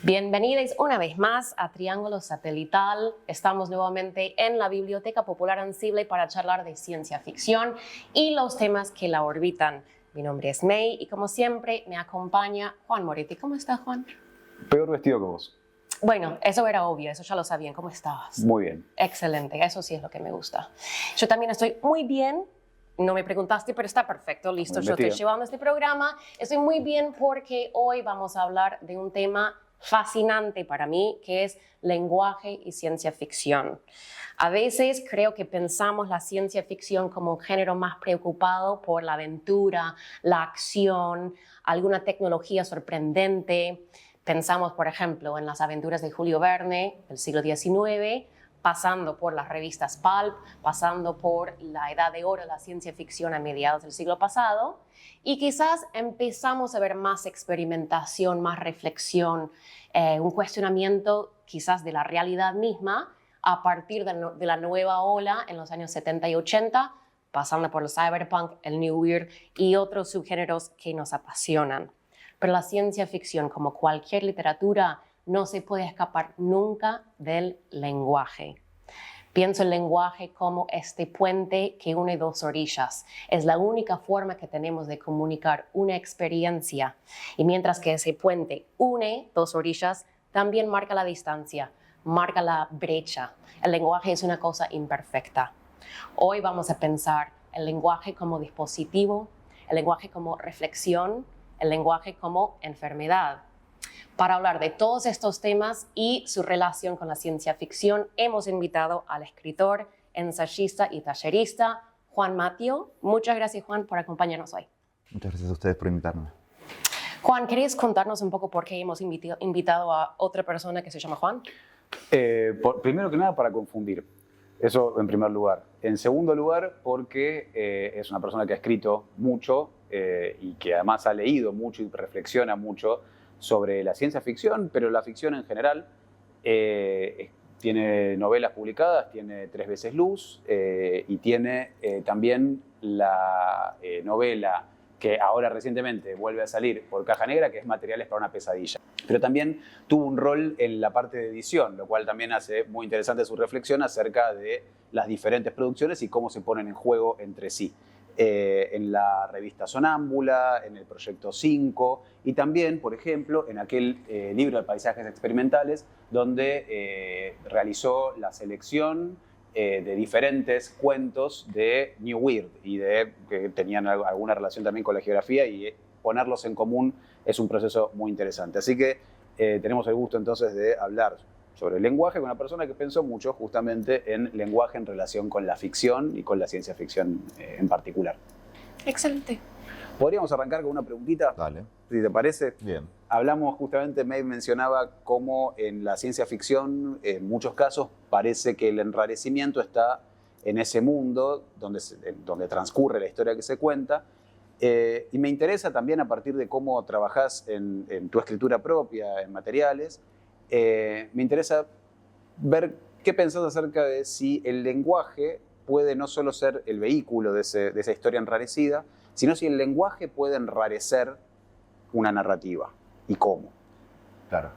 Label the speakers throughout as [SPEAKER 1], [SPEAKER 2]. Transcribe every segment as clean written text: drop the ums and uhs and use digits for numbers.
[SPEAKER 1] Bienvenidos una vez más a Triángulo Satelital. Estamos nuevamente en la Biblioteca Popular Ansible para charlar de ciencia ficción y los temas que la orbitan. Mi nombre es May y como siempre me acompaña Juan Moretti. ¿Cómo estás, Juan?
[SPEAKER 2] Peor vestido que vos.
[SPEAKER 1] Bueno, eso era obvio, eso ya lo sabían. ¿Cómo estabas?
[SPEAKER 2] Muy bien.
[SPEAKER 1] Excelente, eso sí es lo que me gusta. Yo también estoy muy bien. No me preguntaste, pero está perfecto, listo. Yo estoy llevando este programa. Estoy muy bien porque hoy vamos a hablar de un tema fascinante para mí, que es lenguaje y ciencia ficción. A veces creo que pensamos la ciencia ficción como un género más preocupado por la aventura, la acción, alguna tecnología sorprendente. Pensamos, por ejemplo, en las aventuras de Julio Verne del siglo XIX, pasando por las revistas pulp, pasando por la edad de oro de la ciencia ficción a mediados del siglo pasado, y quizás empezamos a ver más experimentación, más reflexión, un cuestionamiento quizás de la realidad misma a partir de la nueva ola en los años 70 y 80, pasando por el cyberpunk, el new weird y otros subgéneros que nos apasionan. Pero la ciencia ficción, como cualquier literatura, no se puede escapar nunca del lenguaje. Pienso el lenguaje como este puente que une dos orillas. Es la única forma que tenemos de comunicar una experiencia. Y mientras que ese puente une dos orillas, también marca la distancia, marca la brecha. El lenguaje es una cosa imperfecta. Hoy vamos a pensar el lenguaje como dispositivo, el lenguaje como reflexión, el lenguaje como enfermedad. Para hablar de todos estos temas y su relación con la ciencia ficción, hemos invitado al escritor, ensayista y tallerista Juan Mathieu. Muchas gracias, Juan, por acompañarnos hoy.
[SPEAKER 3] Muchas gracias a ustedes por invitarme.
[SPEAKER 1] Juan, ¿querías contarnos un poco por qué hemos invitado a otra persona que se llama Juan?
[SPEAKER 2] Primero que nada, para confundir. Eso en primer lugar. En segundo lugar, porque es una persona que ha escrito mucho y que además ha leído mucho y reflexiona mucho sobre la ciencia ficción, pero la ficción en general. Tiene novelas publicadas, tiene 3 veces Luz y tiene también la novela que ahora recientemente vuelve a salir por Caja Negra, que es Materiales para una pesadilla. Pero también tuvo un rol en la parte de edición, lo cual también hace muy interesante su reflexión acerca de las diferentes producciones y cómo se ponen en juego entre sí. En la revista Sonámbula, en el Proyecto 5 y también, por ejemplo, en aquel libro de paisajes experimentales donde realizó la selección de diferentes cuentos de New Weird y que tenían alguna relación también con la geografía, y ponerlos en común es un proceso muy interesante. Así que tenemos el gusto entonces de hablar sobre el lenguaje con una persona que pensó mucho justamente en lenguaje en relación con la ficción y con la ciencia ficción en particular.
[SPEAKER 1] Excelente.
[SPEAKER 2] ¿Podríamos arrancar con una preguntita?
[SPEAKER 3] Dale.
[SPEAKER 2] Si te parece.
[SPEAKER 3] Bien.
[SPEAKER 2] Hablamos justamente, May mencionaba cómo en la ciencia ficción, en muchos casos, parece que el enrarecimiento está en ese mundo donde transcurre la historia que se cuenta. Y me interesa también, a partir de cómo trabajás en tu escritura propia, en materiales, me interesa ver qué pensás acerca de si el lenguaje puede no solo ser el vehículo de esa historia enrarecida, sino si el lenguaje puede enrarecer una narrativa. ¿Y cómo?
[SPEAKER 3] Claro.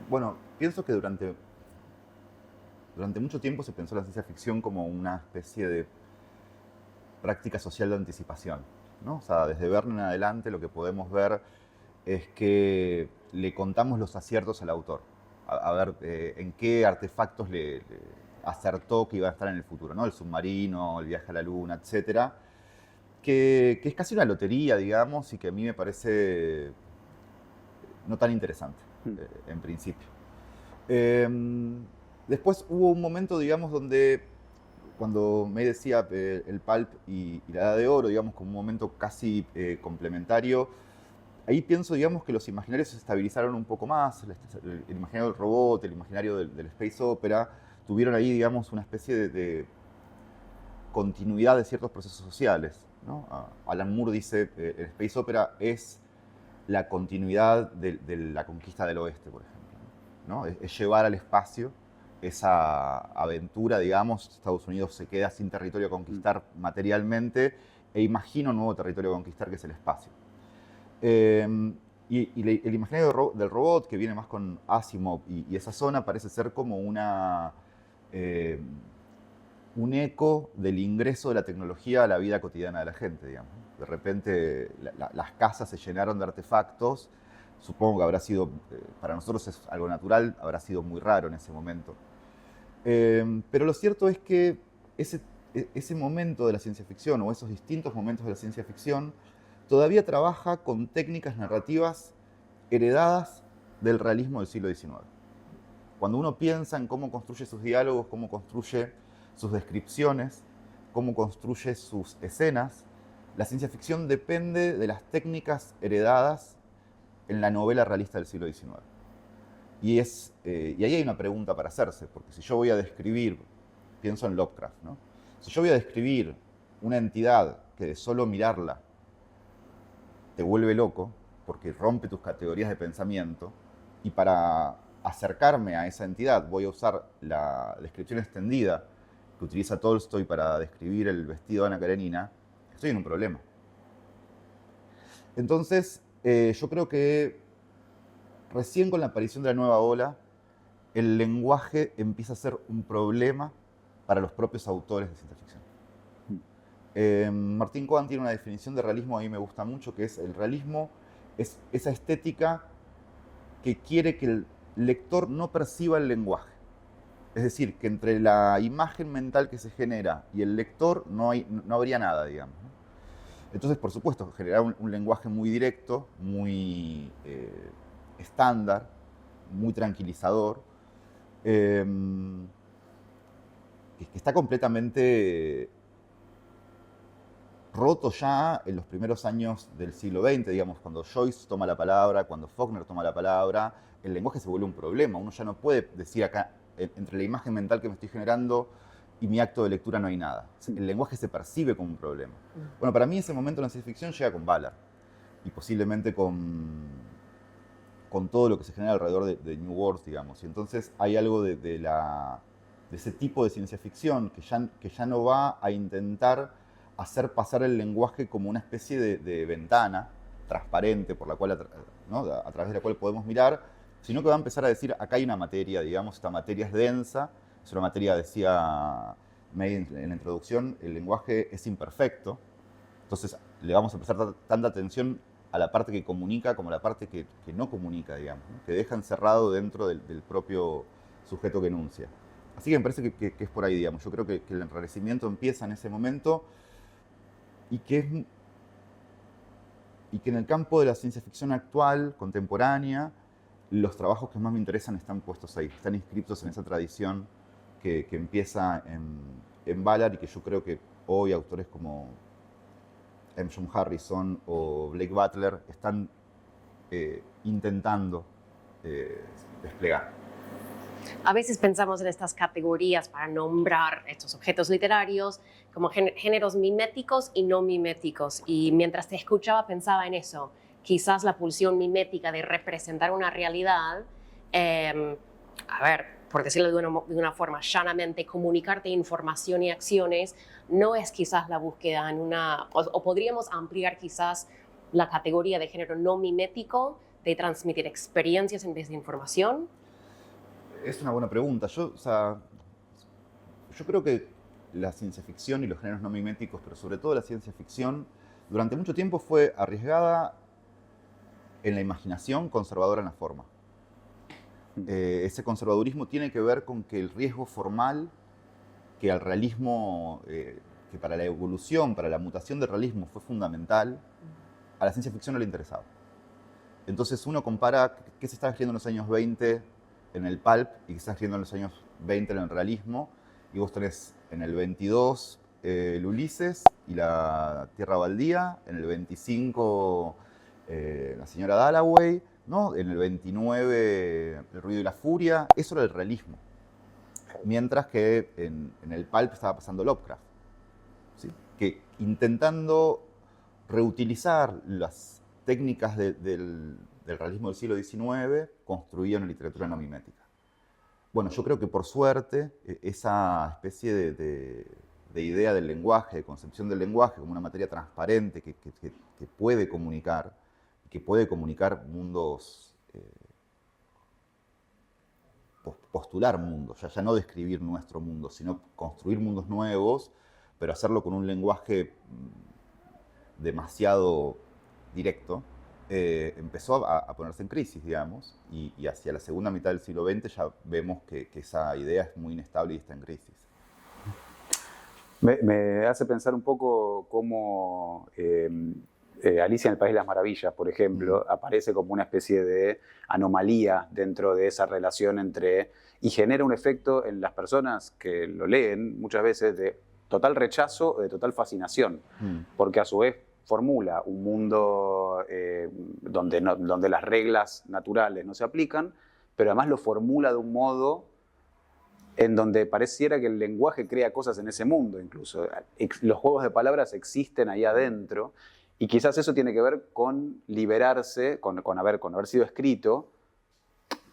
[SPEAKER 3] Bueno, pienso que durante mucho tiempo se pensó la ciencia ficción como una especie de práctica social de anticipación, ¿no? O sea, desde Verne en adelante lo que podemos ver es que le contamos los aciertos al autor, a ver en qué artefactos le acertó que iba a estar en el futuro, ¿no? El submarino, el viaje a la luna, etcétera, que es casi una lotería, digamos, y que a mí me parece no tan interesante, en principio. Después hubo un momento, digamos, donde cuando me decía el pulp y la edad de oro, digamos, como un momento casi complementario, ahí pienso, digamos, que los imaginarios se estabilizaron un poco más. El imaginario del robot, el imaginario del space opera, tuvieron ahí, digamos, una especie de continuidad de ciertos procesos sociales, ¿no? Alan Moore dice el space opera es la continuidad de la conquista del oeste, por ejemplo, ¿no? Es llevar al espacio esa aventura, digamos. Estados Unidos se queda sin territorio a conquistar materialmente e imagina un nuevo territorio a conquistar, que es el espacio. El imaginario del robot, que viene más con Asimov y esa zona, parece ser como un eco del ingreso de la tecnología a la vida cotidiana de la gente, digamos. De repente las casas se llenaron de artefactos. Supongo que habrá sido, para nosotros es algo natural, habrá sido muy raro en ese momento. Pero lo cierto es que ese momento de la ciencia ficción, o esos distintos momentos de la ciencia ficción, todavía trabaja con técnicas narrativas heredadas del realismo del siglo XIX. Cuando uno piensa en cómo construye sus diálogos, cómo construye sus descripciones, cómo construye sus escenas, la ciencia ficción depende de las técnicas heredadas en la novela realista del siglo XIX. Y ahí hay una pregunta para hacerse, porque si yo voy a describir, pienso en Lovecraft, ¿no? Si yo voy a describir una entidad que de solo mirarla te vuelve loco, porque rompe tus categorías de pensamiento, y para acercarme a esa entidad voy a usar la descripción extendida que utiliza Tolstoy para describir el vestido de Ana Karenina, estoy en un problema. Entonces, yo creo que recién con la aparición de la nueva ola, el lenguaje empieza a ser un problema para los propios autores de ciencia ficción. Martín Cohen tiene una definición de realismo que a mí me gusta mucho, que es: el realismo es esa estética que quiere que el lector no perciba el lenguaje. Es decir, que entre la imagen mental que se genera y el lector no habría nada, digamos. Entonces, por supuesto, generar un lenguaje muy directo, muy estándar, muy tranquilizador, que está completamente roto ya en los primeros años del siglo XX, digamos, cuando Joyce toma la palabra, cuando Faulkner toma la palabra, el lenguaje se vuelve un problema. Uno ya no puede decir acá, entre la imagen mental que me estoy generando y mi acto de lectura no hay nada. El lenguaje se percibe como un problema. Bueno, para mí ese momento en la ciencia ficción llega con Ballard y posiblemente con todo lo que se genera alrededor de New Worlds, digamos. Y entonces hay algo de ese tipo de ciencia ficción que ya no va a intentar hacer pasar el lenguaje como una especie de ventana transparente por la cual, ¿no?, a través de la cual podemos mirar, sino que va a empezar a decir: acá hay una materia, digamos, esta materia es densa, es una materia, decía May en la introducción, el lenguaje es imperfecto, entonces le vamos a prestar tanta atención a la parte que comunica como a la parte que no comunica, digamos, ¿no?, que deja encerrado dentro del propio sujeto que enuncia. Así que me parece que es por ahí, digamos. Yo creo que el enrarecimiento empieza en ese momento y que en el campo de la ciencia ficción actual, contemporánea, los trabajos que más me interesan están puestos ahí, están inscritos en esa tradición que empieza en Ballard, y que yo creo que hoy autores como M. John Harrison o Blake Butler están intentando desplegar.
[SPEAKER 1] A veces pensamos en estas categorías para nombrar estos objetos literarios como géneros miméticos y no miméticos. Y mientras te escuchaba pensaba en eso. Quizás la pulsión mimética de representar una realidad, a ver, por decirlo de una forma llanamente, comunicarte información y acciones, no es quizás la búsqueda en o podríamos ampliar quizás la categoría de género no mimético, de transmitir experiencias en vez de información.
[SPEAKER 3] Es una buena pregunta. Yo creo que la ciencia ficción y los géneros no miméticos, pero sobre todo la ciencia ficción, durante mucho tiempo fue arriesgada en la imaginación, conservadora en la forma. Ese conservadurismo tiene que ver con que el riesgo formal, que al realismo, que para la evolución, para la mutación del realismo fue fundamental, a la ciencia ficción no le interesaba. Entonces uno compara qué se estaba escribiendo en los años 20 en el pulp y qué se está escribiendo en los años 20 en el realismo, y vos tenés en el 22 el Ulises y la Tierra Baldía, en el 25 la señora Dalloway, ¿no?, en el 29 El ruido y la furia. Eso era el realismo. Mientras que en el pulp estaba pasando Lovecraft, ¿sí?, que intentando reutilizar las técnicas del realismo del siglo XIX construían una literatura no mimética. Bueno, yo creo que por suerte esa especie de idea del lenguaje, de concepción del lenguaje como una materia transparente que puede comunicar mundos, postular mundos, ya no describir nuestro mundo, sino construir mundos nuevos, pero hacerlo con un lenguaje demasiado directo, empezó a ponerse en crisis, digamos, y hacia la segunda mitad del siglo XX ya vemos que esa idea es muy inestable y está en crisis.
[SPEAKER 2] Me hace pensar un poco cómo Alicia en el País de las Maravillas, por ejemplo, aparece como una especie de anomalía dentro de esa relación y genera un efecto en las personas que lo leen muchas veces de total rechazo o de total fascinación, porque a su vez formula un mundo donde las reglas naturales no se aplican, pero además lo formula de un modo en donde pareciera que el lenguaje crea cosas en ese mundo incluso. Los juegos de palabras existen ahí adentro y quizás eso tiene que ver con liberarse, con haber sido escrito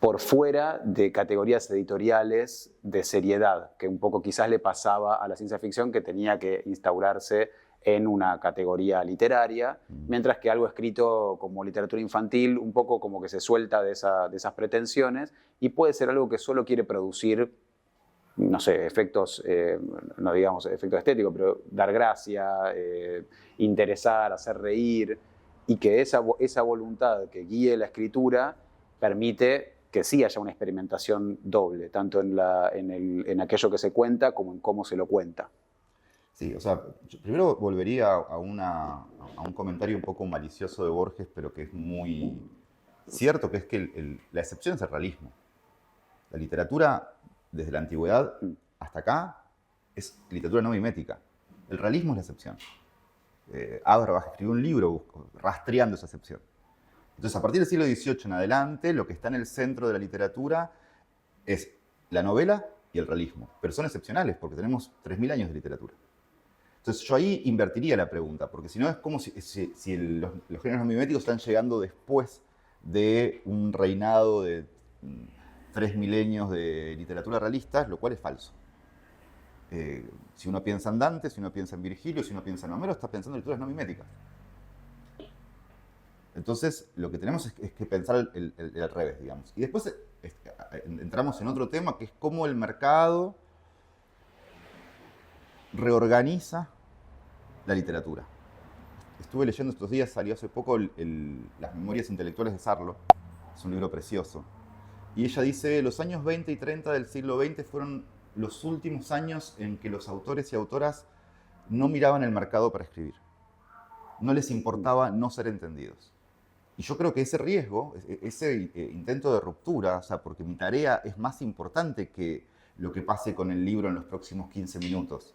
[SPEAKER 2] por fuera de categorías editoriales de seriedad, que un poco quizás le pasaba a la ciencia ficción, que tenía que instaurarse en una categoría literaria, mientras que algo escrito como literatura infantil un poco como que se suelta de esas pretensiones y puede ser algo que solo quiere producir, no sé, efectos, no digamos efectos estéticos, pero dar gracia, interesar, hacer reír, y que esa voluntad que guíe la escritura permite que sí haya una experimentación doble, tanto en aquello que se cuenta como en cómo se lo cuenta.
[SPEAKER 3] Sí, o sea, yo primero volvería a un comentario un poco malicioso de Borges, pero que es muy cierto, que es que la excepción es el realismo. La literatura, desde la antigüedad hasta acá, es literatura no mimética. El realismo es la excepción. Auerbach escribió un libro rastreando esa excepción. Entonces, a partir del siglo XVIII en adelante, lo que está en el centro de la literatura es la novela y el realismo. Pero son excepcionales, porque tenemos 3.000 años de literatura. Entonces, yo ahí invertiría la pregunta, porque si no es como si los géneros no miméticos están llegando después de un reinado de 3 milenios de literatura realista, lo cual es falso. Si uno piensa en Dante, si uno piensa en Virgilio, si uno piensa en Homero, está pensando en literaturas no miméticas. Entonces, lo que tenemos es que pensar el al revés, digamos. Y después entramos en otro tema, que es cómo el mercado reorganiza la literatura. Estuve leyendo estos días, salió hace poco Las Memorias Intelectuales de Sarlo. Es un libro precioso. Y ella dice, los años 20 y 30 del siglo XX fueron los últimos años en que los autores y autoras no miraban el mercado para escribir. No les importaba no ser entendidos. Y yo creo que ese riesgo, ese intento de ruptura, o sea, porque mi tarea es más importante que lo que pase con el libro en los próximos 15 minutos.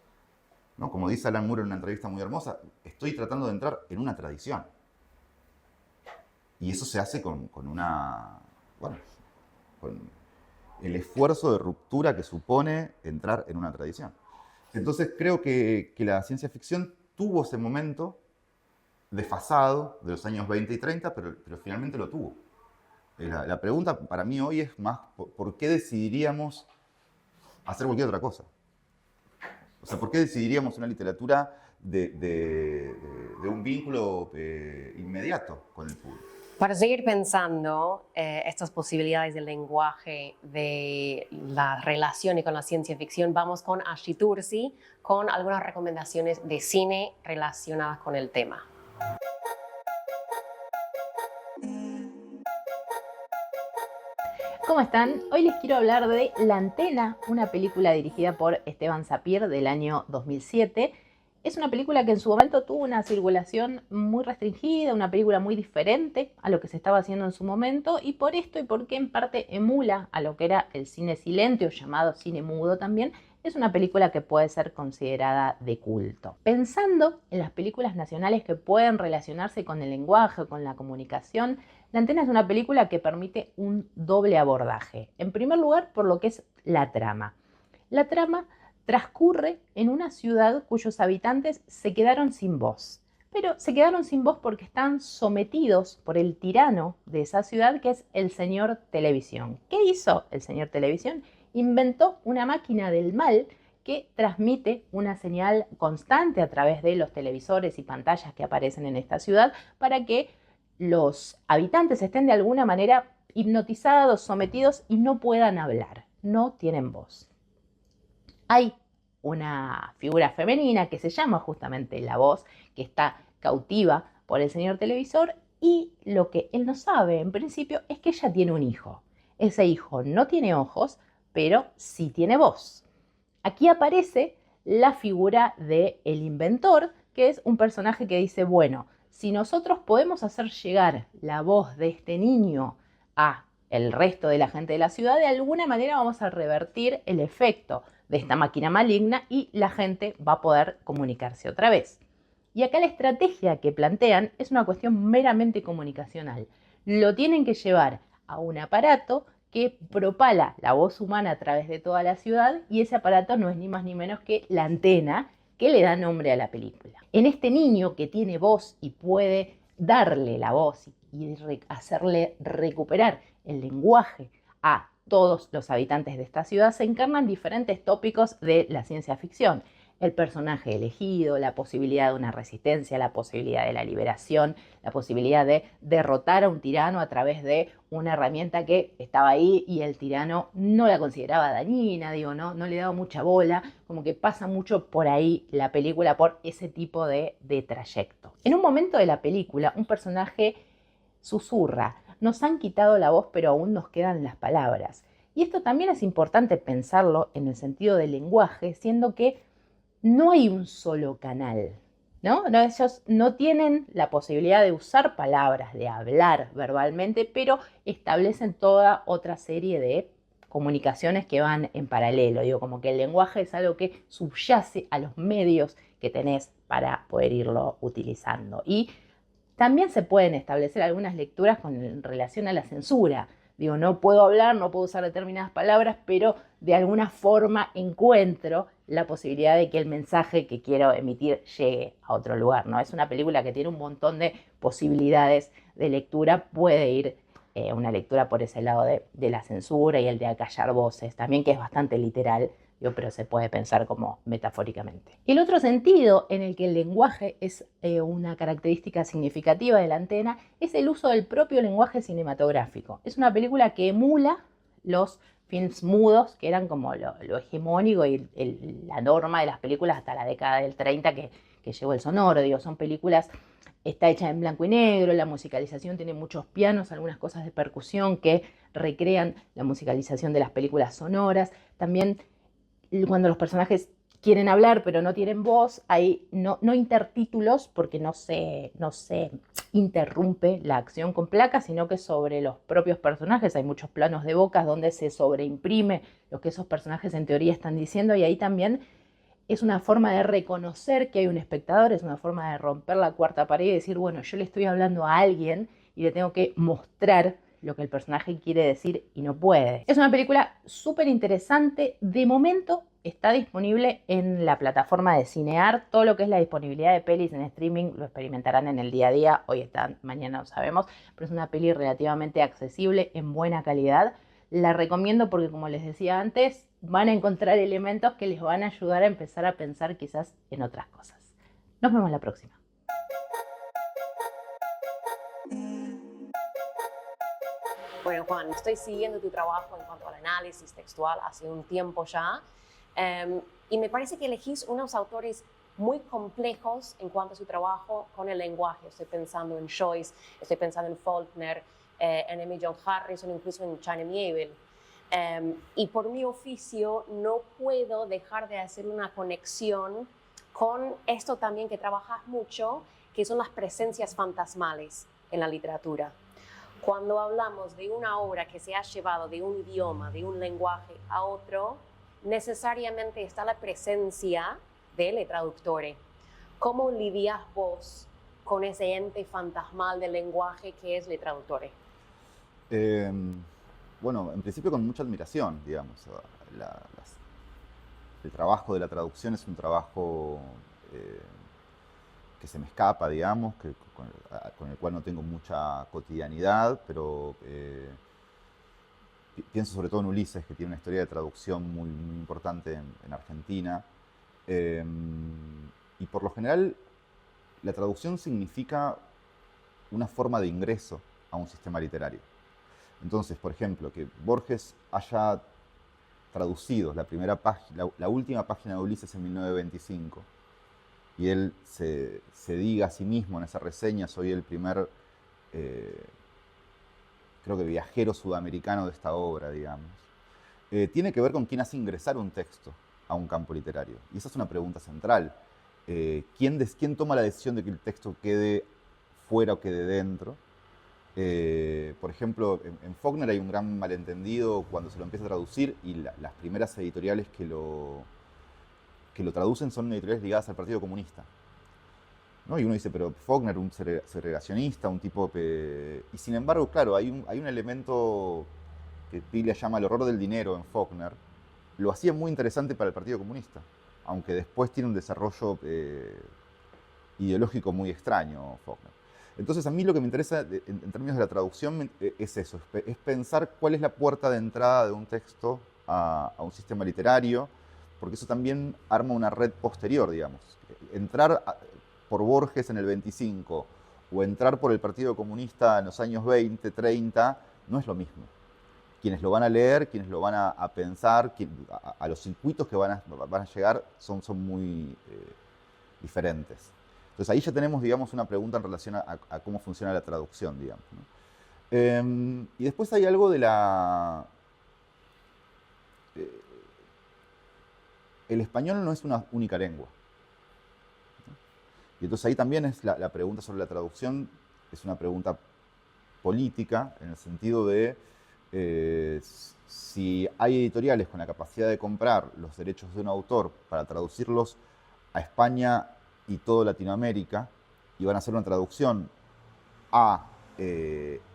[SPEAKER 3] ¿No? Como dice Alan Moore en una entrevista muy hermosa, estoy tratando de entrar en una tradición. Y eso se hace con el esfuerzo de ruptura que supone entrar en una tradición. Entonces creo que la ciencia ficción tuvo ese momento desfasado de los años 20 y 30, pero finalmente lo tuvo. La pregunta para mí hoy es más, ¿por qué decidiríamos hacer cualquier otra cosa? O sea, ¿por qué decidiríamos una literatura de un vínculo inmediato con el público?
[SPEAKER 1] Para seguir pensando estas posibilidades del lenguaje, de la relación con la ciencia ficción, vamos con Ashi Tursi con algunas recomendaciones de cine relacionadas con el tema.
[SPEAKER 4] ¿Cómo están? Hoy les quiero hablar de La Antena, una película dirigida por Esteban Sapir del año 2007. Es una película que en su momento tuvo una circulación muy restringida, una película muy diferente a lo que se estaba haciendo en su momento, y por esto y porque en parte emula a lo que era el cine silente o llamado cine mudo también, es una película que puede ser considerada de culto. Pensando en las películas nacionales que pueden relacionarse con el lenguaje o con la comunicación, La Antena es una película que permite un doble abordaje. En primer lugar, por lo que es la trama. La trama transcurre en una ciudad cuyos habitantes se quedaron sin voz. pero se quedaron sin voz porque están sometidos por el tirano de esa ciudad, que es el señor Televisión. ¿Qué hizo el señor Televisión? Inventó una máquina del mal que transmite una señal constante a través de los televisores y pantallas que aparecen en esta ciudad para que los habitantes estén de alguna manera hipnotizados, sometidos y no puedan hablar, no tienen voz. Hay una figura femenina que se llama justamente la voz, que está cautiva por el señor televisor, y lo que él no sabe en principio es que ella tiene un hijo. Ese hijo no tiene ojos, pero sí tiene voz. Aquí aparece la figura del inventor, que es un personaje que dice, bueno, si nosotros podemos hacer llegar la voz de este niño a el resto de la gente de la ciudad, de alguna manera vamos a revertir el efecto de esta máquina maligna y la gente va a poder comunicarse otra vez. Y acá la estrategia que plantean es una cuestión meramente comunicacional. Lo tienen que llevar a un aparato que propala la voz humana a través de toda la ciudad, y ese aparato no es ni más ni menos que la antena que le da nombre a la película. En este niño que tiene voz y puede darle la voz y hacerle recuperar el lenguaje a todos los habitantes de esta ciudad, se encarnan diferentes tópicos de la ciencia ficción. El personaje elegido, la posibilidad de una resistencia, la posibilidad de la liberación, la posibilidad de derrotar a un tirano a través de una herramienta que estaba ahí y el tirano no la consideraba dañina, no le daba mucha bola, como que pasa mucho por ahí la película, por ese tipo de trayecto. En un momento de la película, un personaje susurra, nos han quitado la voz, pero aún nos quedan las palabras. Y esto también es importante pensarlo en el sentido del lenguaje, siendo que no hay un solo canal, ¿no? Ellos no tienen la posibilidad de usar palabras, de hablar verbalmente, pero establecen toda otra serie de comunicaciones que van en paralelo. Digo, como que el lenguaje es algo que subyace a los medios que tenés para poder irlo utilizando. Y también se pueden establecer algunas lecturas con relación a la censura. Digo, no puedo hablar, no puedo usar determinadas palabras, pero de alguna forma encuentro la posibilidad de que el mensaje que quiero emitir llegue a otro lugar, ¿no? Es una película que tiene un montón de posibilidades de lectura. Puede ir una lectura por ese lado de la censura y el de acallar voces, también, que es bastante literal, pero se puede pensar como metafóricamente. El otro sentido en el que el lenguaje es una característica significativa de la antena es el uso del propio lenguaje cinematográfico. Es una película que emula los films mudos, que eran como lo hegemónico y la norma de las películas hasta la década del 30 que llegó el sonoro. Son películas, está hecha en blanco y negro, la musicalización tiene muchos pianos, algunas cosas de percusión que recrean la musicalización de las películas sonoras. También cuando los personajes quieren hablar pero no tienen voz, hay no intertítulos, porque no se interrumpe la acción con placas, sino que sobre los propios personajes hay muchos planos de bocas donde se sobreimprime lo que esos personajes en teoría están diciendo, y ahí también es una forma de reconocer que hay un espectador, es una forma de romper la cuarta pared y decir, bueno, yo le estoy hablando a alguien y le tengo que mostrar lo que el personaje quiere decir y no puede. Es una película súper interesante. De momento está disponible en la plataforma de Cinear. Todo lo que es la disponibilidad de pelis en streaming lo experimentarán en el día a día. Hoy están, mañana no sabemos, pero es una peli relativamente accesible, en buena calidad. La recomiendo porque, como les decía antes, van a encontrar elementos que les van a ayudar a empezar a pensar quizás en otras cosas. Nos vemos la próxima.
[SPEAKER 1] Bueno, Juan, estoy siguiendo tu trabajo en cuanto al análisis textual hace un tiempo ya, y me parece que elegís unos autores muy complejos en cuanto a su trabajo con el lenguaje. Estoy pensando en Joyce, estoy pensando en Faulkner, en Emily John Harrison, incluso en China Miéville. Y por mi oficio no puedo dejar de hacer una conexión con esto también que trabajas mucho, que son las presencias fantasmales en la literatura. Cuando hablamos de una obra que se ha llevado de un idioma, de un lenguaje a otro, necesariamente está la presencia del traductor. ¿Cómo lidias vos con ese ente fantasmal del lenguaje que es el traductor?
[SPEAKER 3] Bueno, en principio con mucha admiración, digamos. El trabajo de la traducción es un trabajo se me escapa, digamos, con el cual no tengo mucha cotidianidad, pero pienso sobre todo en Ulises, que tiene una historia de traducción muy, muy importante en Argentina. Y por lo general, la traducción significa una forma de ingreso a un sistema literario. Entonces, por ejemplo, que Borges haya traducido la última página de Ulises en 1925, y él se diga a sí mismo en esa reseña: soy el primer, creo que viajero sudamericano de esta obra, digamos, tiene que ver con quién hace ingresar un texto a un campo literario. Y esa es una pregunta central. ¿Quién toma la decisión de que el texto quede fuera o quede dentro? Por ejemplo, en Faulkner hay un gran malentendido cuando se lo empieza a traducir, y las primeras editoriales que lo traducen son editoriales ligadas al Partido Comunista, ¿no? Y uno dice, pero Faulkner, un segregacionista, un tipo... Y sin embargo, claro, hay un elemento que Piglia llama el horror del dinero en Faulkner. Lo hacía muy interesante para el Partido Comunista, aunque después tiene un desarrollo ideológico muy extraño, Faulkner. Entonces, a mí lo que me interesa en términos de la traducción es eso, es pensar cuál es la puerta de entrada de un texto a un sistema literario, porque eso también arma una red posterior, digamos. Entrar por Borges en el 25 o entrar por el Partido Comunista en los años 20, 30, no es lo mismo. Quienes lo van a leer, quienes lo van a pensar, a los circuitos que van a llegar son muy diferentes. Entonces ahí ya tenemos, digamos, una pregunta en relación a cómo funciona la traducción, digamos, ¿no? Y después hay algo de la... el español no es una única lengua, ¿no? Y entonces ahí también es la pregunta sobre la traducción, es una pregunta política, en el sentido de si hay editoriales con la capacidad de comprar los derechos de un autor para traducirlos a España y toda Latinoamérica, y van a hacer una traducción a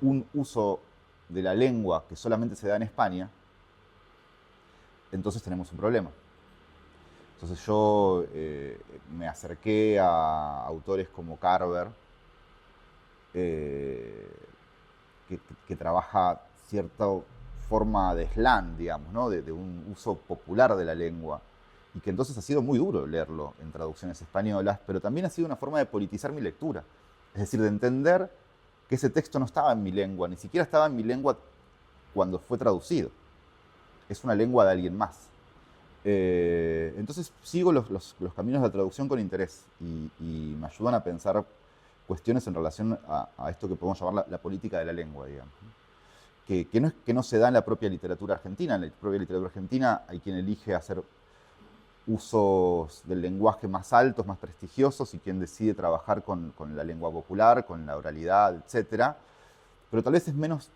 [SPEAKER 3] un uso de la lengua que solamente se da en España, entonces tenemos un problema. Entonces yo me acerqué a autores como Carver, que trabaja cierta forma de slang, digamos, ¿no? de un uso popular de la lengua, y que entonces ha sido muy duro leerlo en traducciones españolas, pero también ha sido una forma de politizar mi lectura. Es decir, de entender que ese texto no estaba en mi lengua, ni siquiera estaba en mi lengua cuando fue traducido. Es una lengua de alguien más. Entonces sigo los caminos de la traducción con interés, y me ayudan a pensar cuestiones en relación a esto que podemos llamar la política de la lengua, digamos. Que no se da en la propia literatura argentina. En la propia literatura argentina hay quien elige hacer usos del lenguaje más altos, más prestigiosos, y quien decide trabajar con la lengua popular, con la oralidad, etc. Pero tal vez es menos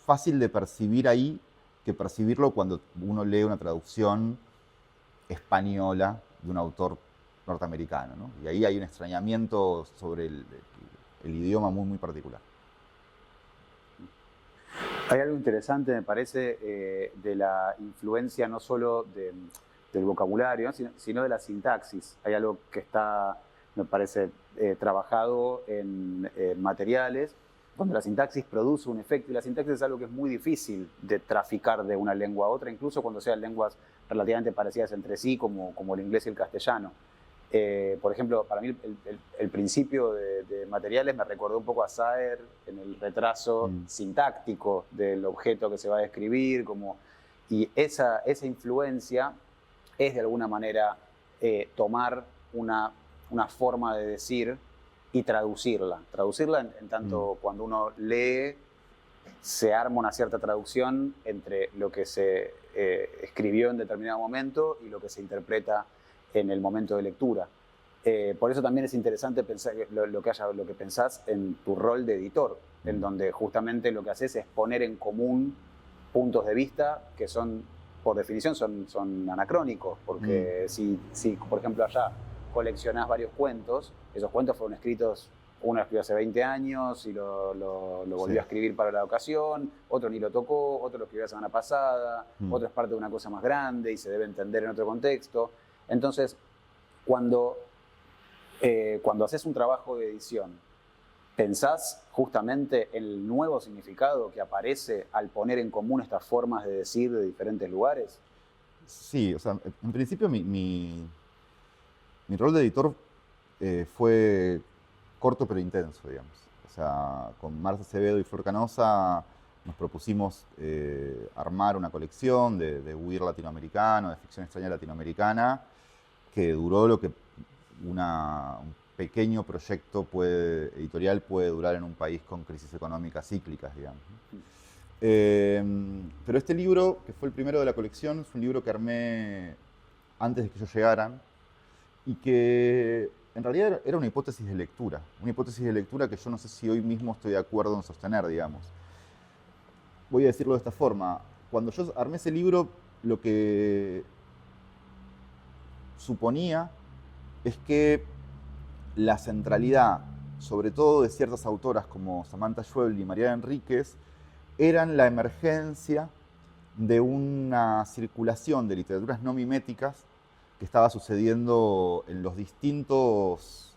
[SPEAKER 3] fácil de percibir ahí que percibirlo cuando uno lee una traducción española de un autor norteamericano, ¿no? Y ahí hay un extrañamiento sobre el idioma muy, muy particular.
[SPEAKER 2] Hay algo interesante, me parece, de la influencia no solo del vocabulario, sino de la sintaxis. Hay algo que está, me parece, trabajado en materiales, donde la sintaxis produce un efecto, y la sintaxis es algo que es muy difícil de traficar de una lengua a otra, incluso cuando sean lenguas relativamente parecidas entre sí, como el inglés y el castellano. Por ejemplo, para mí el principio de materiales me recordó un poco a Saer en el retraso sintáctico del objeto que se va a describir, y esa influencia es de alguna manera tomar una forma de decir y traducirla en tanto cuando uno lee se arma una cierta traducción entre lo que se escribió en determinado momento y lo que se interpreta en el momento de lectura. Por eso también es interesante pensar lo que pensás en tu rol de editor, en donde justamente lo que haces es poner en común puntos de vista que son, por definición, son anacrónicos, porque si, por ejemplo, allá coleccionás varios cuentos, esos cuentos fueron escritos, uno lo escribió hace 20 años y lo volvió a escribir para la ocasión, otro ni lo tocó, otro lo escribió la semana pasada, otro es parte de una cosa más grande y se debe entender en otro contexto. Entonces, cuando Cuando haces un trabajo de edición, ¿pensás justamente en el nuevo significado que aparece al poner en común estas formas de decir de diferentes lugares?
[SPEAKER 3] Sí, o sea, en principio mi rol de editor fue corto pero intenso, digamos. O sea, con Marta Acevedo y Flor Canosa nos propusimos armar una colección de weird latinoamericano, de ficción extraña latinoamericana, que duró lo que un pequeño proyecto editorial puede durar en un país con crisis económicas cíclicas, digamos. Pero este libro, que fue el primero de la colección, es un libro que armé antes de que ellos llegaran y que en realidad era una hipótesis de lectura. Una hipótesis de lectura que yo no sé si hoy mismo estoy de acuerdo en sostener, digamos. Voy a decirlo de esta forma. Cuando yo armé ese libro, lo que suponía es que la centralidad, sobre todo de ciertas autoras como Samantha Schweblin y Mariana Enríquez, eran la emergencia de una circulación de literaturas no miméticas que estaba sucediendo en los distintos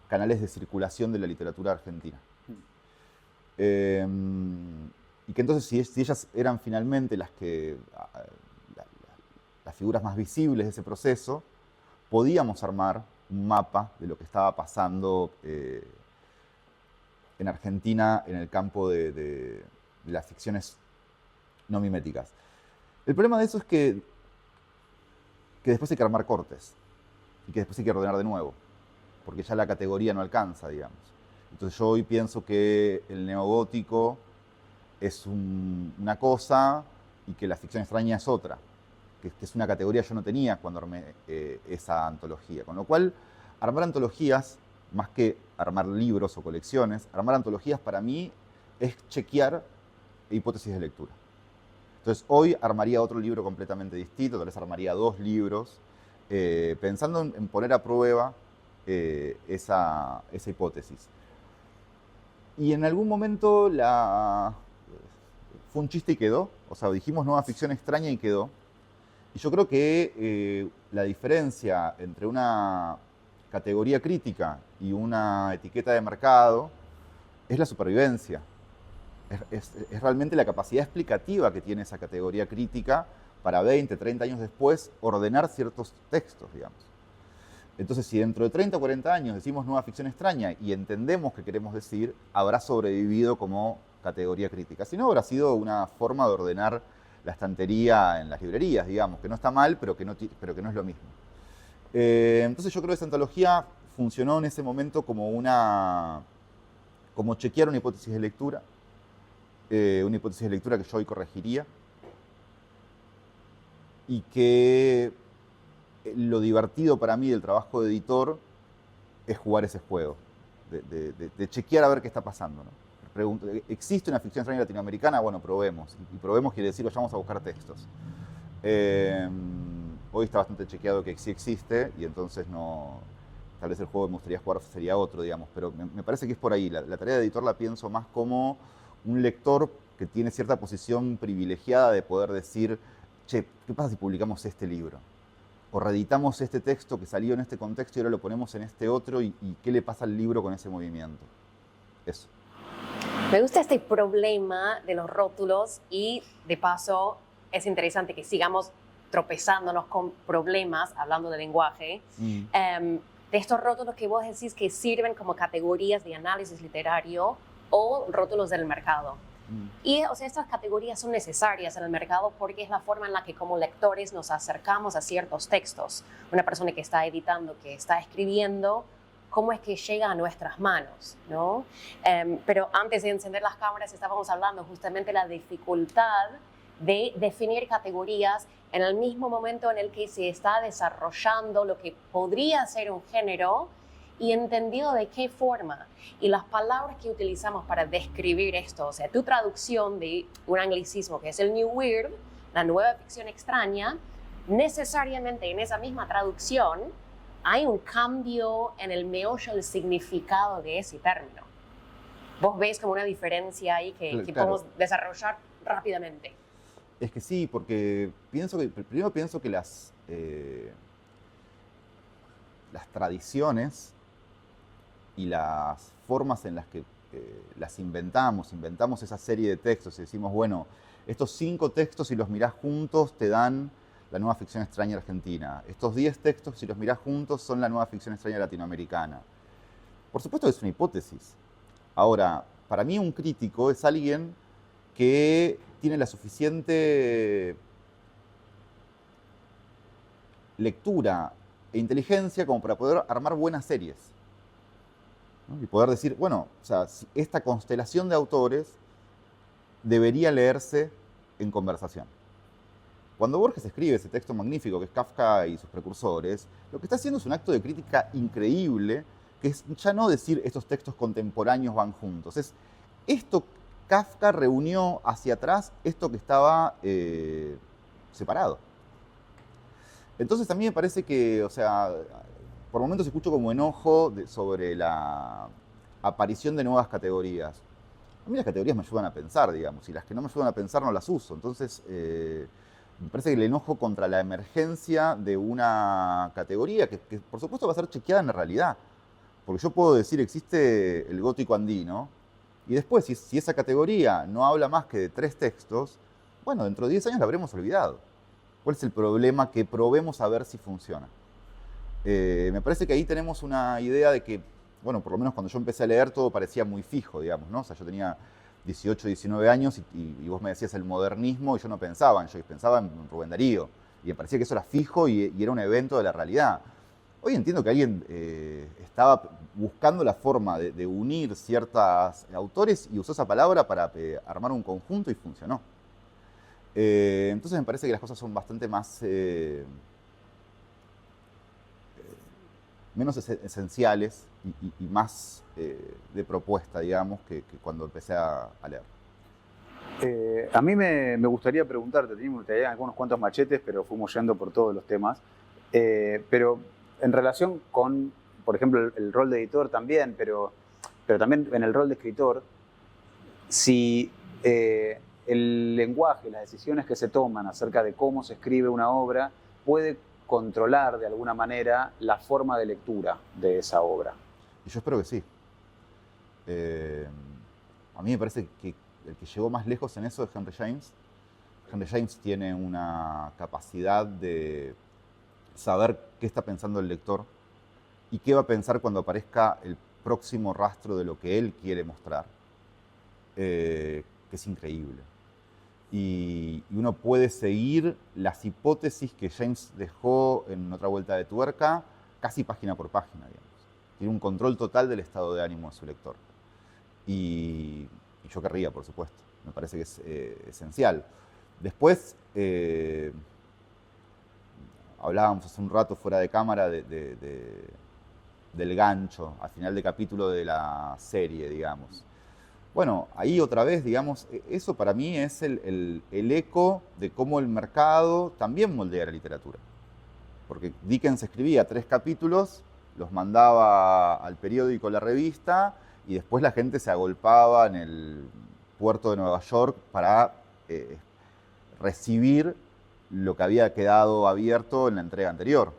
[SPEAKER 3] canales de circulación de la literatura argentina. Y que entonces, si ellas eran finalmente las figuras más visibles de ese proceso, podíamos armar un mapa de lo que estaba pasando en Argentina en el campo de las ficciones no miméticas. El problema de eso es que después hay que armar cortes y que después hay que ordenar de nuevo, porque ya la categoría no alcanza, digamos. Entonces yo hoy pienso que el neogótico es una cosa y que la ficción extraña es otra, que es una categoría que yo no tenía cuando armé esa antología. Con lo cual, armar antologías, más que armar libros o colecciones, armar antologías para mí es chequear hipótesis de lectura. Entonces, hoy armaría otro libro completamente distinto, tal vez armaría 2 libros, pensando en poner a prueba esa hipótesis. Y en algún momento fue un chiste y quedó, o sea, dijimos nueva ficción extraña y quedó. Y yo creo que la diferencia entre una categoría crítica y una etiqueta de mercado es la supervivencia. Es realmente la capacidad explicativa que tiene esa categoría crítica para 20, 30 años después ordenar ciertos textos, digamos. Entonces, si dentro de 30 o 40 años decimos nueva ficción extraña y entendemos qué queremos decir, habrá sobrevivido como categoría crítica. Si no, habrá sido una forma de ordenar la estantería en las librerías, digamos, que no está mal, pero que no es lo mismo. Entonces yo creo que esa antología funcionó en ese momento como chequear una hipótesis de lectura que yo hoy corregiría, y que lo divertido para mí del trabajo de editor es jugar ese juego, de chequear a ver qué está pasando, ¿no? ¿Existe una ficción extraña latinoamericana? Bueno, probemos. Y probemos quiere decir, vayamos a buscar textos. Hoy está bastante chequeado que sí existe, y entonces tal vez el juego que me gustaría jugar sería otro, digamos, pero me parece que es por ahí. La tarea de editor la pienso más como un lector que tiene cierta posición privilegiada de poder decir, che, ¿qué pasa si publicamos este libro? O reeditamos este texto que salió en este contexto y ahora lo ponemos en este otro, y qué le pasa al libro con ese movimiento. Eso.
[SPEAKER 1] Me gusta este problema de los rótulos y, de paso, es interesante que sigamos tropezándonos con problemas, hablando de lenguaje, de estos rótulos que vos decís que sirven como categorías de análisis literario o rótulos del mercado. Y, o sea, estas categorías son necesarias en el mercado porque es la forma en la que como lectores nos acercamos a ciertos textos. Una persona que está editando, que está escribiendo, cómo es que llega a nuestras manos, ¿no? Pero antes de encender las cámaras estábamos hablando justamente de la dificultad de definir categorías en el mismo momento en el que se está desarrollando lo que podría ser un género y entendido de qué forma. Y las palabras que utilizamos para describir esto, o sea, tu traducción de un anglicismo que es el New Weird, la nueva ficción extraña, necesariamente en esa misma traducción hay un cambio en el meollo del significado de ese término. ¿Vos ves como una diferencia ahí que
[SPEAKER 3] Claro.
[SPEAKER 1] podemos desarrollar rápidamente?
[SPEAKER 3] Es que sí, porque primero pienso que las tradiciones y las formas en las que las inventamos esa serie de textos y decimos, bueno, estos 5 textos si los mirás juntos te dan la nueva ficción extraña argentina. Estos 10 textos si los mirás juntos son la nueva ficción extraña latinoamericana. Por supuesto que es una hipótesis. Ahora, para mí un crítico es alguien que tiene la suficiente lectura e inteligencia como para poder armar buenas series, ¿no? Y poder decir, bueno, o sea, esta constelación de autores debería leerse en conversación. Cuando Borges escribe ese texto magnífico que es Kafka y sus precursores, lo que está haciendo es un acto de crítica increíble, que es ya no decir estos textos contemporáneos van juntos, es esto Kafka reunió hacia atrás esto que estaba separado. Entonces a mí me parece que, o sea, por momentos escucho como enojo sobre la aparición de nuevas categorías. A mí las categorías me ayudan a pensar, digamos, y las que no me ayudan a pensar no las uso. Entonces, me parece que el enojo contra la emergencia de una categoría, que por supuesto va a ser chequeada en la realidad. Porque yo puedo decir, existe el gótico andino, y después, si esa categoría no habla más que de 3 textos, bueno, dentro de 10 años la habremos olvidado. ¿Cuál es el problema? Que probemos a ver si funciona. Me parece que ahí tenemos una idea de que, bueno, por lo menos cuando yo empecé a leer todo parecía muy fijo, digamos, ¿no? O sea, yo tenía 18, 19 años y vos me decías el modernismo y yo no pensaba en Joyce, pensaba en Rubén Darío. Y me parecía que eso era fijo y era un evento de la realidad. Hoy entiendo que alguien estaba buscando la forma de unir ciertos autores y usó esa palabra para armar un conjunto y funcionó. Entonces me parece que las cosas son bastante más menos esenciales y más de propuesta, digamos, que cuando empecé a leer.
[SPEAKER 2] A mí me gustaría preguntarte, tenía algunos cuantos machetes, pero fuimos yendo por todos los temas, pero en relación con, por ejemplo, el rol de editor también, pero también en el rol de escritor, si el lenguaje, las decisiones que se toman acerca de cómo se escribe una obra puede controlar de alguna manera la forma de lectura de esa obra.
[SPEAKER 3] Y yo espero que sí. A mí me parece que el que llegó más lejos en eso es Henry James. Henry James tiene una capacidad de saber qué está pensando el lector y qué va a pensar cuando aparezca el próximo rastro de lo que él quiere mostrar, que es increíble. Y uno puede seguir las hipótesis que James dejó en Otra vuelta de tuerca casi página por página, digamos. Tiene un control total del estado de ánimo de su lector. Y yo querría, por supuesto. Me parece que es esencial. Después, hablábamos hace un rato fuera de cámara del gancho al final de capítulo de la serie, digamos. Bueno, ahí otra vez, digamos, eso para mí es el eco de cómo el mercado también moldea la literatura. Porque Dickens escribía 3 capítulos, los mandaba al periódico, la revista, y después la gente se agolpaba en el puerto de Nueva York para recibir lo que había quedado abierto en la entrega anterior.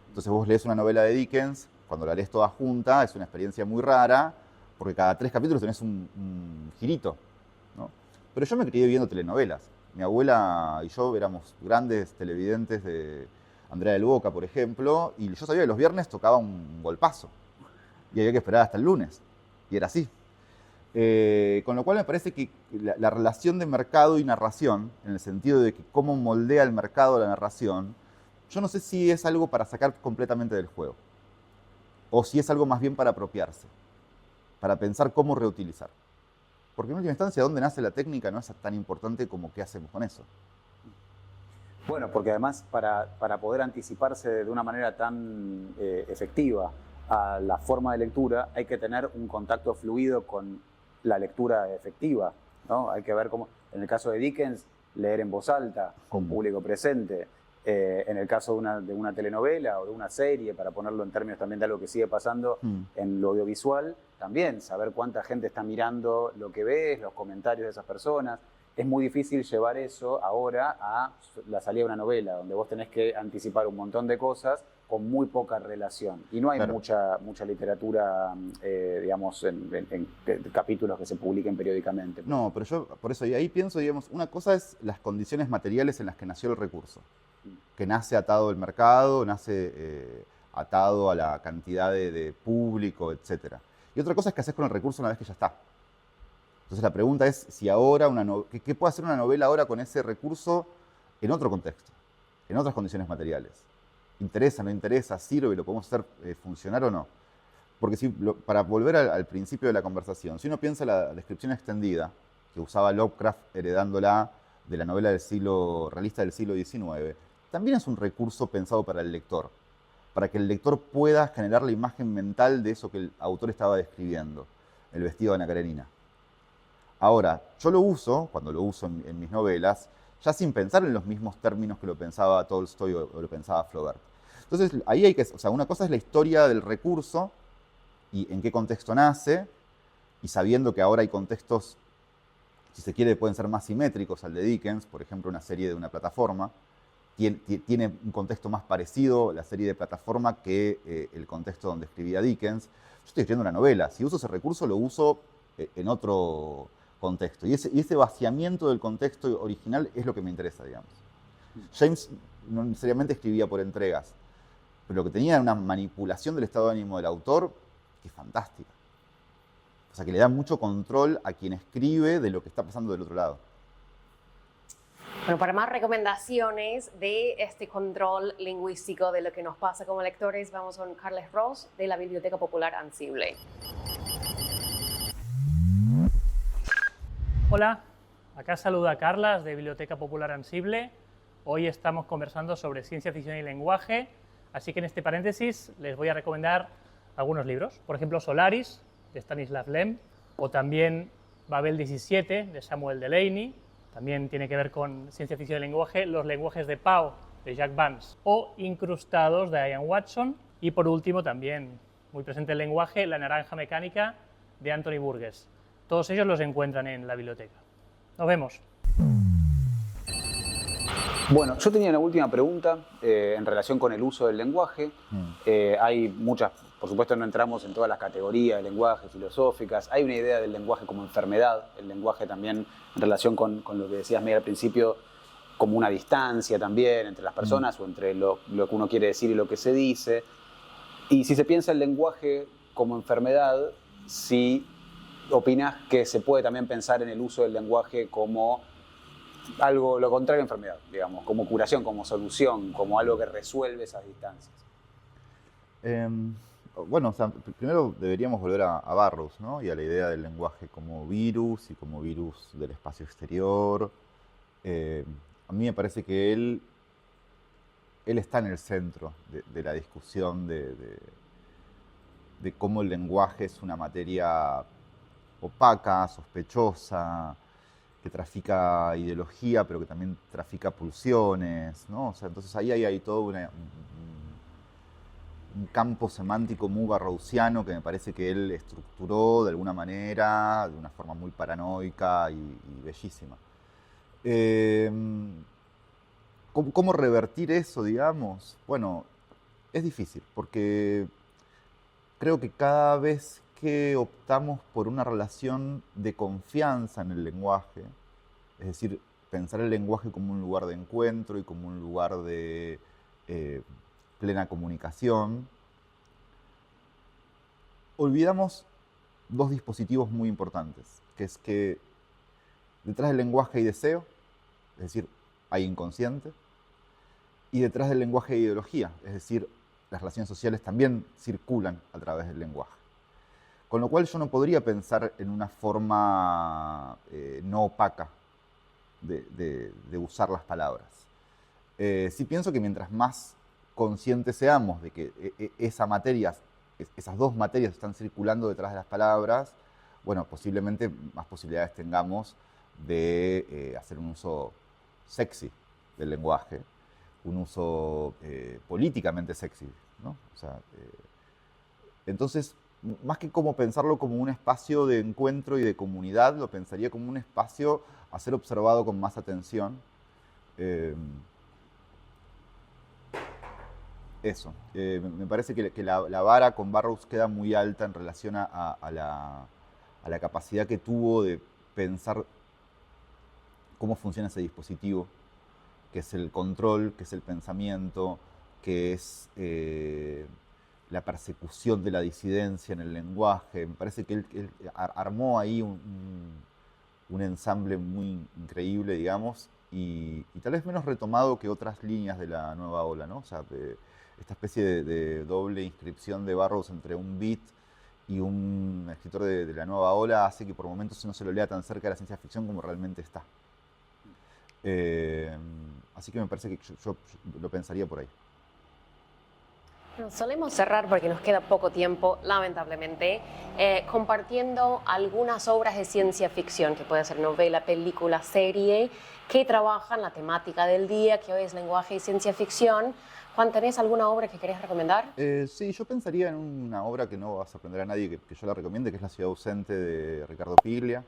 [SPEAKER 3] Entonces vos lees una novela de Dickens, cuando la lees toda junta, es una experiencia muy rara, porque cada 3 capítulos tenés un girito, ¿no? Pero yo me crié viendo telenovelas. Mi abuela y yo éramos grandes televidentes de Andrea del Boca, por ejemplo, y yo sabía que los viernes tocaba un golpazo, y había que esperar hasta el lunes, y era así. Con lo cual me parece que la relación de mercado y narración, en el sentido de que cómo moldea el mercado la narración, yo no sé si es algo para sacar completamente del juego, o si es algo más bien para apropiarse, para pensar cómo reutilizar. Porque en última instancia, dónde nace la técnica no es tan importante como qué hacemos con eso.
[SPEAKER 2] Bueno, porque además para poder anticiparse de una manera tan efectiva a la forma de lectura, hay que tener un contacto fluido con la lectura efectiva, ¿no? Hay que ver cómo, en el caso de Dickens, leer en voz alta, con público presente. En el caso de una telenovela o de una serie, para ponerlo en términos también de algo que sigue pasando en lo audiovisual, también saber cuánta gente está mirando lo que ves, los comentarios de esas personas. Es muy difícil llevar eso ahora a la salida de una novela, donde vos tenés que anticipar un montón de cosas con muy poca relación. Y no hay
[SPEAKER 3] Claro.
[SPEAKER 2] mucha literatura, digamos, en capítulos que se publiquen periódicamente.
[SPEAKER 3] No, pero yo por eso, y ahí pienso, digamos, una cosa es las condiciones materiales en las que nació el recurso, que nace atado al mercado, nace atado a la cantidad de público, etc. Y otra cosa es qué haces con el recurso una vez que ya está. Entonces la pregunta es si ahora, ¿qué puede hacer una novela ahora con ese recurso en otro contexto, en otras condiciones materiales? ¿Interesa, no interesa, sirve, lo podemos hacer funcionar o no? Porque para volver al principio de la conversación, si uno piensa en la descripción extendida que usaba Lovecraft heredándola de la novela realista del siglo XIX, también es un recurso pensado para el lector, para que el lector pueda generar la imagen mental de eso que el autor estaba describiendo, el vestido de Ana Karenina. Ahora, yo lo uso, cuando lo uso en mis novelas, ya sin pensar en los mismos términos que lo pensaba Tolstoy o lo pensaba Flaubert. Entonces, ahí una cosa es la historia del recurso y en qué contexto nace, y sabiendo que ahora hay contextos, si se quiere, pueden ser más simétricos al de Dickens, por ejemplo, una serie de una plataforma, tiene un contexto más parecido, la serie de plataforma, que el contexto donde escribía Dickens. Yo estoy escribiendo una novela, si uso ese recurso lo uso en otro contexto, y ese vaciamiento del contexto original es lo que me interesa, digamos. James no necesariamente escribía por entregas, pero lo que tenía era una manipulación del estado de ánimo del autor que es fantástica. O sea, que le da mucho control a quien escribe de lo que está pasando del otro lado.
[SPEAKER 1] Bueno, para más recomendaciones de este control lingüístico de lo que nos pasa como lectores, vamos con Carles Ross de la Biblioteca Popular Ansible.
[SPEAKER 5] Hola, acá saluda Carlas de Biblioteca Popular Ansible. Hoy estamos conversando sobre ciencia ficción y lenguaje, así que en este paréntesis les voy a recomendar algunos libros. Por ejemplo, Solaris, de Stanislav Lem, o también Babel 17, de Samuel Delany. También tiene que ver con ciencia ficción y lenguaje, Los lenguajes de Poe, de Jack Vance, o Incrustados, de Ian Watson. Y por último, también muy presente el lenguaje, La naranja mecánica, de Anthony Burgess. Todos ellos los encuentran en la biblioteca. Nos vemos.
[SPEAKER 2] Bueno, yo tenía una última pregunta en relación con el uso del lenguaje. Hay muchas, por supuesto no entramos en todas las categorías de lenguaje filosóficas. Hay una idea del lenguaje como enfermedad, el lenguaje también en relación con lo que decías, Miguel, al principio, como una distancia también entre las personas o entre lo que uno quiere decir y lo que se dice. Y si se piensa el lenguaje como enfermedad, si ¿opinás que se puede también pensar en el uso del lenguaje como algo, lo contrario a enfermedad, digamos, como curación, como solución, como algo que resuelve esas distancias?
[SPEAKER 3] Bueno, o sea, primero deberíamos volver a Burroughs, ¿no? Y a la idea del lenguaje como virus y como virus del espacio exterior. A mí me parece que él está en el centro de la discusión de cómo el lenguaje es una materia opaca, sospechosa, que trafica ideología, pero que también trafica pulsiones, ¿no? O sea, entonces ahí hay todo un campo semántico muy barrousiano que me parece que él estructuró de alguna manera, de una forma muy paranoica y bellísima. ¿Cómo revertir eso, digamos? Bueno, es difícil, porque creo que cada vez que optamos por una relación de confianza en el lenguaje, es decir, pensar el lenguaje como un lugar de encuentro y como un lugar de plena comunicación, olvidamos dos dispositivos muy importantes, que es que detrás del lenguaje hay deseo, es decir, hay inconsciente, y detrás del lenguaje hay ideología, es decir, las relaciones sociales también circulan a través del lenguaje. Con lo cual yo no podría pensar en una forma no opaca de usar las palabras. Sí pienso que mientras más conscientes seamos de que esas dos materias están circulando detrás de las palabras, bueno, posiblemente más posibilidades tengamos de hacer un uso sexy del lenguaje, un uso políticamente sexy, ¿no? O sea, entonces, más que como pensarlo como un espacio de encuentro y de comunidad, lo pensaría como un espacio a ser observado con más atención. Eso. Me parece que la vara con Burroughs queda muy alta en relación a la capacidad que tuvo de pensar cómo funciona ese dispositivo, que es el control, que es el pensamiento, que es la persecución de la disidencia en el lenguaje. Me parece que él armó ahí un ensamble muy increíble, digamos, y tal vez menos retomado que otras líneas de la nueva ola, ¿no? O sea, esta especie de doble inscripción de Burroughs entre un beat y un escritor de la nueva ola hace que por momentos no se lo lea tan cerca de la ciencia ficción como realmente está. Así que me parece que yo lo pensaría por ahí.
[SPEAKER 1] Bueno, solemos cerrar porque nos queda poco tiempo, lamentablemente, compartiendo algunas obras de ciencia ficción, que puede ser novela, película, serie, que trabajan la temática del día, que hoy es lenguaje y ciencia ficción. Juan, ¿tenés alguna obra que querés recomendar?
[SPEAKER 3] Sí, yo pensaría en una obra que no va a sorprender a nadie que yo la recomiende, que es La ciudad ausente de Ricardo Piglia,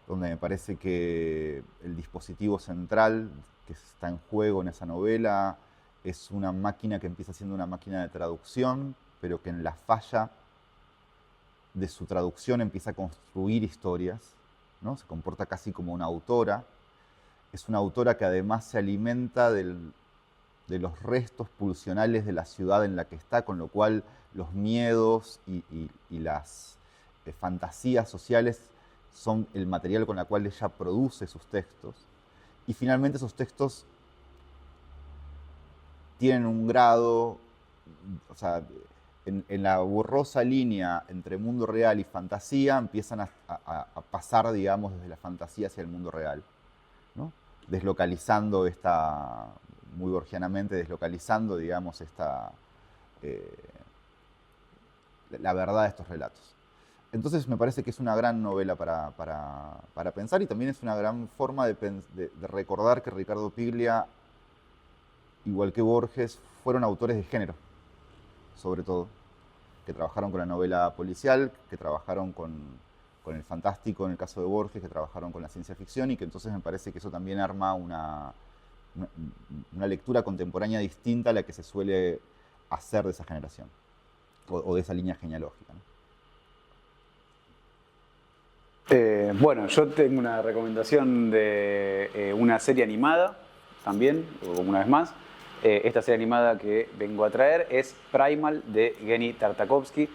[SPEAKER 3] donde me parece que el dispositivo central que está en juego en esa novela es una máquina que empieza siendo una máquina de traducción, pero que en la falla de su traducción empieza a construir historias, ¿no? Se comporta casi como una autora. Es una autora que además se alimenta de los restos pulsionales de la ciudad en la que está, con lo cual los miedos y las fantasías sociales son el material con el cual ella produce sus textos. Y finalmente esos textos tienen un grado, o sea, en la borrosa línea entre mundo real y fantasía empiezan a pasar, digamos, desde la fantasía hacia el mundo real, ¿no? Deslocalizando muy borgianamente, deslocalizando, digamos, la verdad de estos relatos. Entonces me parece que es una gran novela para pensar, y también es una gran forma de recordar que Ricardo Piglia, igual que Borges, fueron autores de género, sobre todo, que trabajaron con la novela policial, que trabajaron con el fantástico en el caso de Borges, que trabajaron con la ciencia ficción, y que entonces me parece que eso también arma una lectura contemporánea distinta a la que se suele hacer de esa generación, o de esa línea genealógica, ¿no?
[SPEAKER 2] Bueno, yo tengo una recomendación de una serie animada, también, una vez más. Esta serie animada que vengo a traer es Primal, de Genndy Tartakovsky,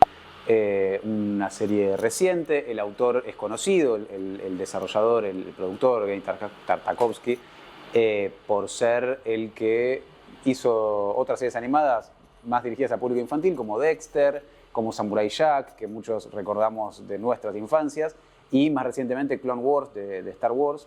[SPEAKER 2] una serie reciente. El autor es conocido, el desarrollador, el productor, Genndy Tartakovsky, por ser el que hizo otras series animadas más dirigidas a público infantil, como Dexter, como Samurai Jack, que muchos recordamos de nuestras infancias, y más recientemente Clone Wars de Star Wars.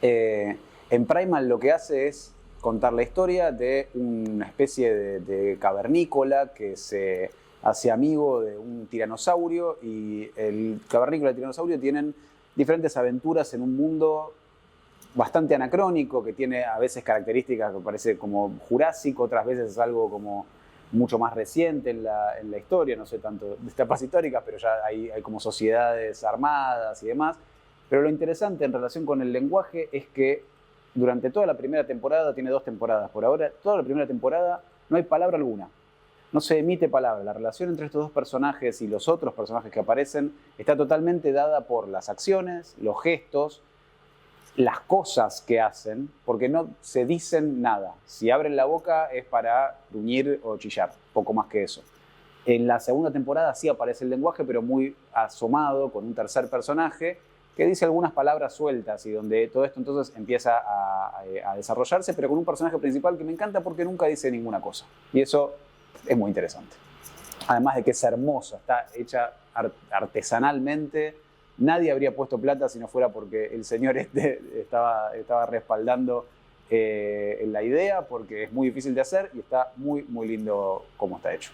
[SPEAKER 2] En Primal lo que hace es contar la historia de una especie de cavernícola que se hace amigo de un tiranosaurio, y el cavernícola y el tiranosaurio tienen diferentes aventuras en un mundo bastante anacrónico, que tiene a veces características que parece como jurásico, otras veces es algo como mucho más reciente en la historia, no sé tanto de etapas históricas, pero ya hay como sociedades armadas y demás. Pero lo interesante en relación con el lenguaje es que durante toda la primera temporada, tiene 2 temporadas por ahora, toda la primera temporada no hay palabra alguna, no se emite palabra. La relación entre estos 2 personajes y los otros personajes que aparecen está totalmente dada por las acciones, los gestos, las cosas que hacen, porque no se dicen nada. Si abren la boca es para gruñir o chillar, poco más que eso. En la segunda temporada sí aparece el lenguaje, pero muy asomado, con un tercer personaje que dice algunas palabras sueltas, y donde todo esto entonces empieza a desarrollarse, pero con un personaje principal que me encanta porque nunca dice ninguna cosa. Y eso es muy interesante. Además de que es hermosa, está hecha artesanalmente. Nadie habría puesto plata si no fuera porque el señor estaba respaldando la idea, porque es muy difícil de hacer y está muy, muy lindo como está hecho.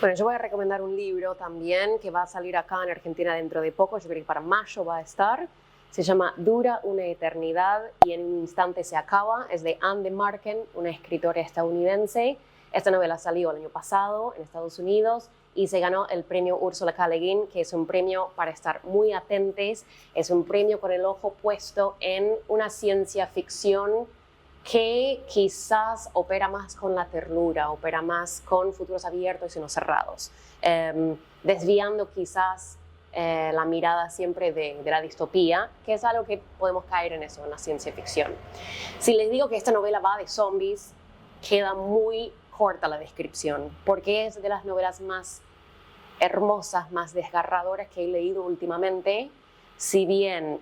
[SPEAKER 1] Bueno, yo voy a recomendar un libro también que va a salir acá en Argentina dentro de poco, yo creo que para mayo va a estar. Se llama Dura una eternidad y en un instante se acaba. Es de Anne Marken, una escritora estadounidense. Esta novela salió el año pasado en Estados Unidos y se ganó el premio Ursula K. Le Guin, que es un premio para estar muy atentos. Es un premio con el ojo puesto en una ciencia ficción que quizás opera más con la ternura, opera más con futuros abiertos y no cerrados, desviando quizás la mirada siempre de la distopía, que es algo que podemos caer en eso, en la ciencia ficción. Si les digo que esta novela va de zombies, queda muy corta la descripción, porque es de las novelas más hermosas, más desgarradoras que he leído últimamente. Si bien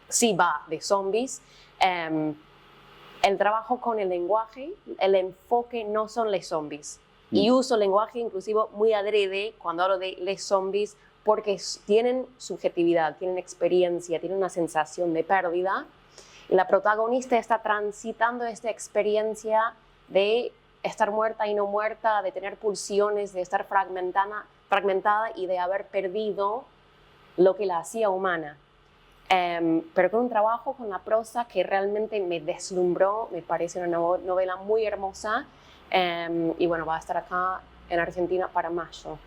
[SPEAKER 1] sí va de zombies, el trabajo con el lenguaje, el enfoque no son los zombies. Y uso lenguaje inclusivo muy adrede cuando hablo de les zombies, porque tienen subjetividad, tienen experiencia, tienen una sensación de pérdida. Y la protagonista está transitando esta experiencia de estar muerta y no muerta, de tener pulsiones, de estar fragmentada y de haber perdido lo que la hacía humana. Pero con un trabajo con la prosa que realmente me deslumbró, me parece una novela muy hermosa. Y bueno, va a estar acá en Argentina para mayo.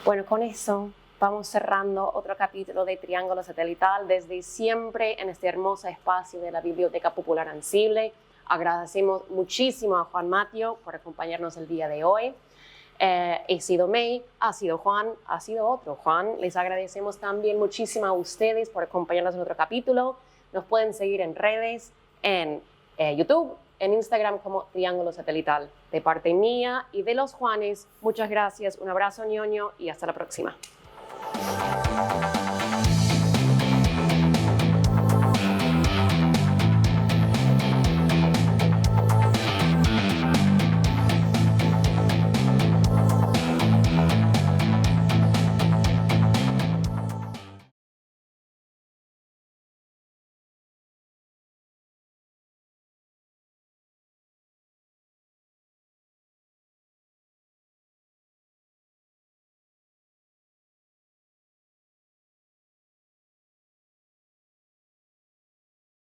[SPEAKER 1] Bueno, con eso vamos cerrando otro capítulo de Triángulo Satelital desde siempre en este hermoso espacio de la Biblioteca Popular Ansible. Agradecemos muchísimo a Juan Mateo por acompañarnos el día de hoy. He sido May, ha sido Juan, ha sido otro Juan. Les agradecemos también muchísimo a ustedes por acompañarnos en otro capítulo. Nos pueden seguir en redes, en YouTube, en Instagram como Triángulo Satelital. De parte mía y de los Juanes, muchas gracias, un abrazo ñoño y hasta la próxima.